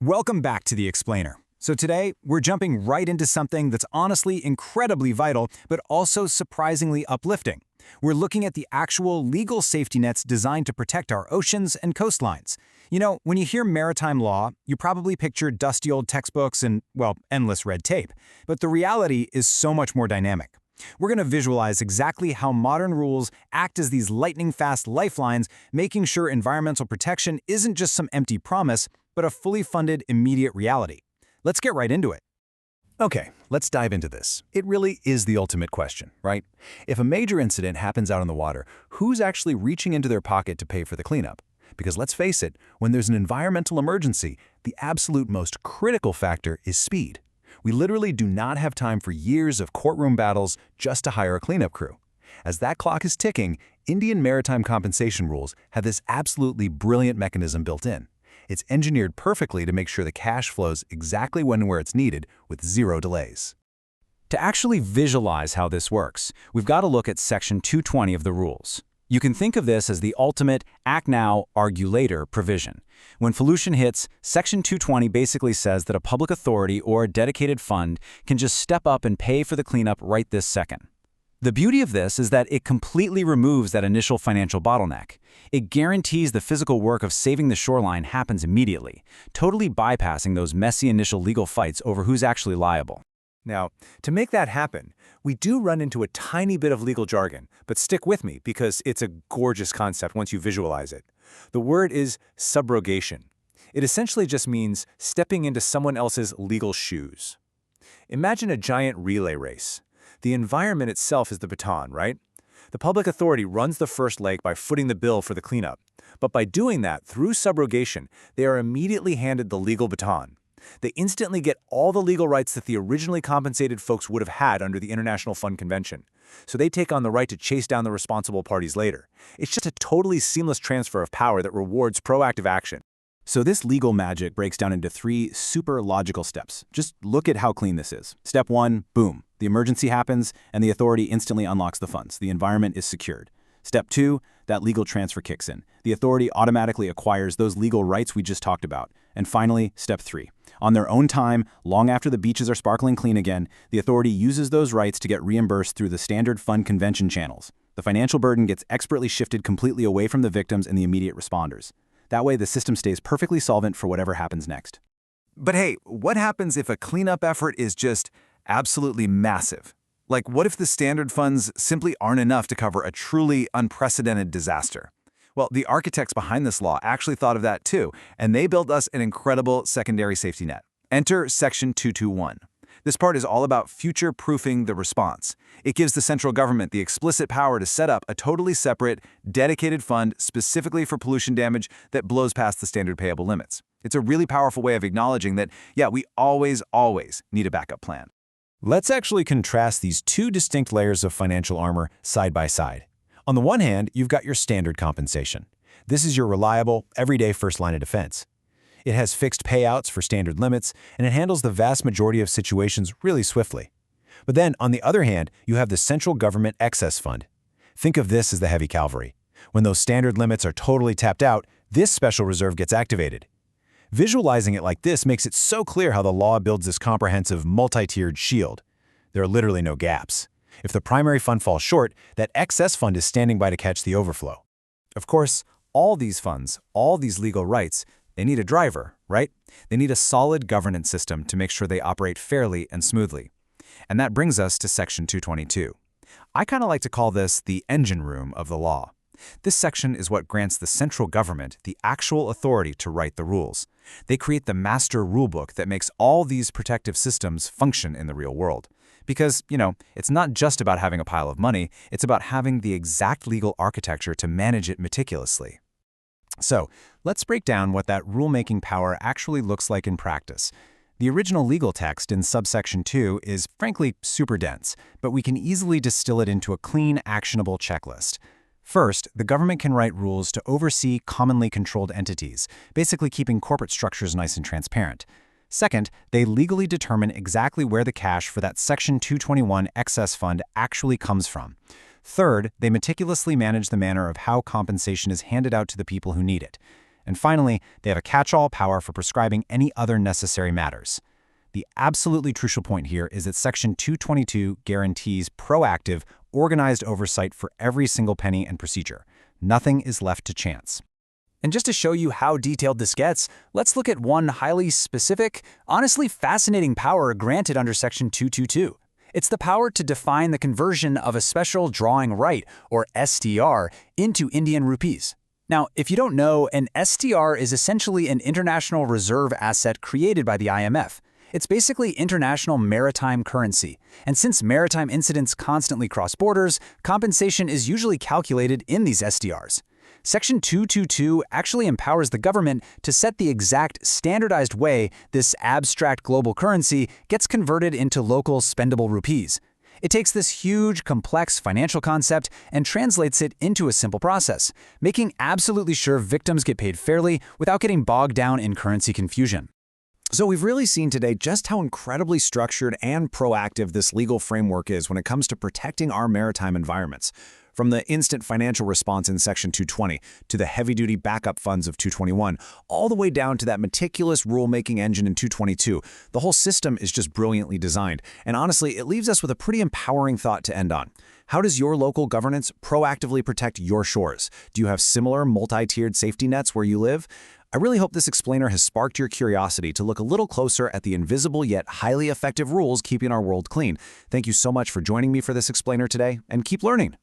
Welcome back to The Explainer. So today, we're jumping right into something that's honestly incredibly vital, but also surprisingly uplifting. We're looking at the actual legal safety nets designed to protect our oceans and coastlines. You know, when you hear maritime law, you probably picture dusty old textbooks and, well, endless red tape. But the reality is so much more dynamic. We're going to visualize exactly how modern rules act as these lightning-fast lifelines, making sure environmental protection isn't just some empty promise, but a fully funded, immediate reality. Let's get right into it. Okay, let's dive into this. It really is the ultimate question, right? If a major incident happens out on the water, who's actually reaching into their pocket to pay for the cleanup? Because let's face it, when there's an environmental emergency, the absolute most critical factor is speed. We literally do not have time for years of courtroom battles just to hire a cleanup crew. As that clock is ticking, Indian maritime compensation rules have this absolutely brilliant mechanism built in. It's engineered perfectly to make sure the cash flows exactly when and where it's needed with zero delays. To actually visualize how this works, we've got to look at Section 220 of the rules. You can think of this as the ultimate act now, argue later provision. When pollution hits, Section 220 basically says that a public authority or a dedicated fund can just step up and pay for the cleanup right this second. The beauty of this is that it completely removes that initial financial bottleneck. It guarantees the physical work of saving the shoreline happens immediately, totally bypassing those messy initial legal fights over who's actually liable. Now, to make that happen, we do run into a tiny bit of legal jargon, but stick with me because it's a gorgeous concept once you visualize it. The word is subrogation. It essentially just means stepping into someone else's legal shoes. Imagine a giant relay race. The environment itself is the baton, right? The public authority runs the first leg by footing the bill for the cleanup. But by doing that, through subrogation, they are immediately handed the legal baton. They instantly get all the legal rights that the originally compensated folks would have had under the International Fund Convention. So they take on the right to chase down the responsible parties later. It's just a totally seamless transfer of power that rewards proactive action. So this legal magic breaks down into 3 super logical steps. Just look at how clean this is. Step 1, boom. The emergency happens, and the authority instantly unlocks the funds. The environment is secured. Step 2, that legal transfer kicks in. The authority automatically acquires those legal rights we just talked about. And finally, Step 3. On their own time, long after the beaches are sparkling clean again, the authority uses those rights to get reimbursed through the standard fund convention channels. The financial burden gets expertly shifted completely away from the victims and the immediate responders. That way, the system stays perfectly solvent for whatever happens next. But hey, what happens if a cleanup effort is just absolutely massive? Like, what if the standard funds simply aren't enough to cover a truly unprecedented disaster? Well, the architects behind this law actually thought of that too, and they built us an incredible secondary safety net. Enter Section 221. This part is all about future-proofing the response. It gives the central government the explicit power to set up a totally separate, dedicated fund specifically for pollution damage that blows past the standard payable limits. It's a really powerful way of acknowledging that, yeah, we always need a backup plan. Let's actually contrast these 2 distinct layers of financial armor side by side. On the one hand, you've got your standard compensation. This is your reliable, everyday first line of defense. It has fixed payouts for standard limits, and it handles the vast majority of situations really swiftly. But then, on the other hand, you have the central government excess fund. Think of this as the heavy cavalry. When those standard limits are totally tapped out, this special reserve gets activated. Visualizing it like this makes it so clear how the law builds this comprehensive, multi-tiered shield. There are literally no gaps. If the primary fund falls short, that excess fund is standing by to catch the overflow. Of course, all these funds, all these legal rights, they need a driver, right? They need a solid governance system to make sure they operate fairly and smoothly. And that brings us to Section 222. I kind of like to call this the engine room of the law. This section is what grants the central government the actual authority to write the rules. They create the master rulebook that makes all these protective systems function in the real world. Because, it's not just about having a pile of money, it's about having the exact legal architecture to manage it meticulously. So, let's break down what that rulemaking power actually looks like in practice. The original legal text in subsection 2 is, frankly, super dense, but we can easily distill it into a clean, actionable checklist. First, the government can write rules to oversee commonly controlled entities, basically keeping corporate structures nice and transparent. Second, they legally determine exactly where the cash for that Section 221 excess fund actually comes from. Third, they meticulously manage the manner of how compensation is handed out to the people who need it. And finally, they have a catch-all power for prescribing any other necessary matters. The absolutely crucial point here is that Section 222 guarantees proactive, organized oversight for every single penny and procedure. Nothing is left to chance. And just to show you how detailed this gets, let's look at one highly specific, honestly fascinating power granted under Section 222. It's the power to define the conversion of a special drawing right, or SDR, into Indian rupees. Now, if you don't know, an SDR is essentially an international reserve asset created by the IMF. It's basically international maritime currency. And since maritime incidents constantly cross borders, compensation is usually calculated in these SDRs. Section 222 actually empowers the government to set the exact standardized way this abstract global currency gets converted into local spendable rupees. It takes this huge, complex financial concept and translates it into a simple process, making absolutely sure victims get paid fairly without getting bogged down in currency confusion. So we've really seen today just how incredibly structured and proactive this legal framework is when it comes to protecting our maritime environments. From the instant financial response in Section 220 to the heavy-duty backup funds of 221, all the way down to that meticulous rulemaking engine in 222, the whole system is just brilliantly designed. And honestly, it leaves us with a pretty empowering thought to end on. How does your local governance proactively protect your shores? Do you have similar multi-tiered safety nets where you live? I really hope this explainer has sparked your curiosity to look a little closer at the invisible yet highly effective rules keeping our world clean. Thank you so much for joining me for this explainer today, and keep learning.